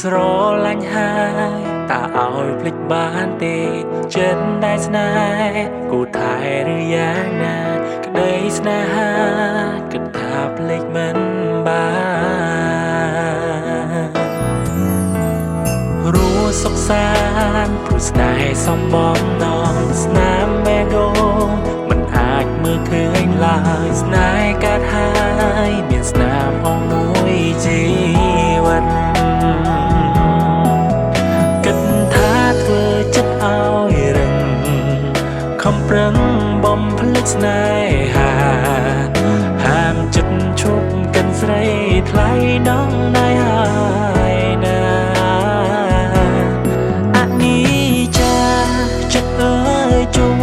ស្រឡាញ់ហើយតើឲ្យភ្លេចបានទេចិត្តដែលស្នេហ៍គូថែឬយ៉ាងណាក្តីស្នេហាគិតថាភ្លេចមិនបានรู้សុខសាន្តព្រោះស្នេហ៍សំបំណងស្នាមបេះដូងមិនអាចមើលឃើញឡើយស្នេហ៍កើតហើយមានស្នាមអងមួយជីវិតគិតថាធ្វើចិត្តឲ្យរឹងខំប្រឹងបំភ្លេចស្នេហាហាមចិត្តឈប់កិនស្រីថ្លៃដងណៃហើយណាអនិច្ចាចិត្តអើយជួប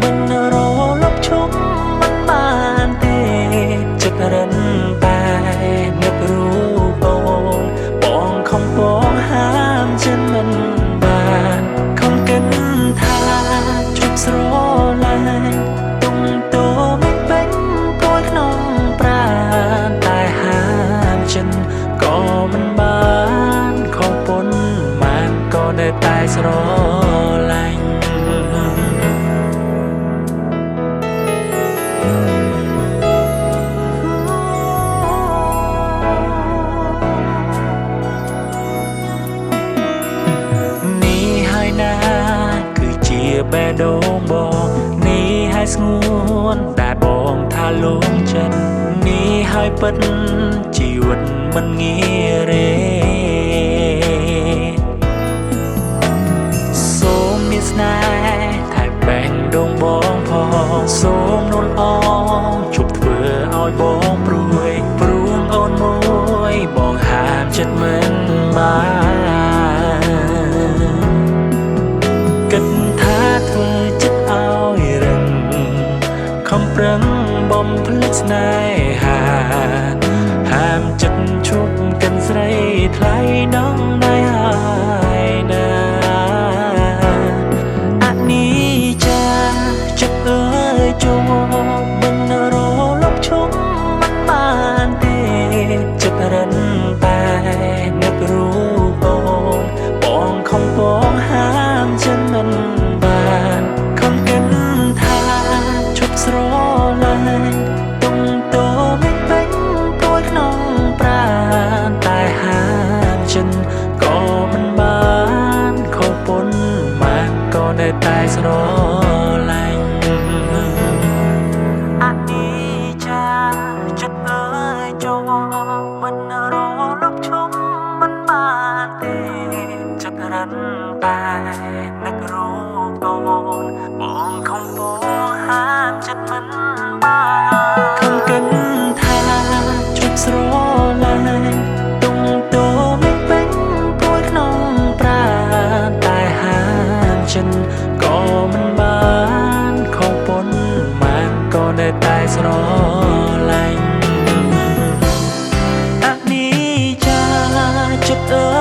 មិនរលប់ឈប់មិនបានទេចិត្តរិនតែនឹករូបបងខំបងហាមចិត្តមិនបានខំកិនថាជប់ស្រឡាញ់ទុំតោមិនពេញគួយក្នុងប្រាណតែហាមចិត្តក៏មិនបានខំពុនបានក៏នៅតែស្រឡាញ់គឺជាបេះដូងបងនេះហើយស្ងួនតែបងថាលងចិត្តនេះហើយពិតជីវិតមិនងាយរេសូមមានស្នេហ៍ថែបេះដូងបងផងសូមនួនអងជប់ធ្វើឲ្យបងព្រួយព្រួងអូនមួយបងហាមចិត្តមិនបានគិតថាធ្វើចិត្តឲ្យរឹងខំប្រឹងបំភ្លេចស្នេហាហាមចិត្តឈប់កិនស្រីថ្លៃដងណៃហើយណាអនិច្ចាចិត្តអើយជួបមិនរលប់ឈប់មិនបានទេចិត្តរិនតែនឹករូបបងខំបងហាមចិត្តមិនបានខំកិនថាជប់ស្រឡាញ់ទុំតោមិនពេញគួយក្នុងប្រាណតែហាមចិត្តក៏មិនបានខំពុនបានក៏នៅតែស្រឡាញ់អនិច្ចាចិត្តអើយចូលមិនរលប់ឈប់មិនបានទេចិត្តរិនតែនឹករូបអូនបងខំបងហាមចិត្តមិនបានខំកិនថាជប់ស្រឡាញ់ទុំតោមិនពេញគួយក្នុងប្រាណតែហាមចិត្តក៏មិនបានខំពុនបានក៏នៅតែស្រឡាញ់អនិច្ចាចិត្ត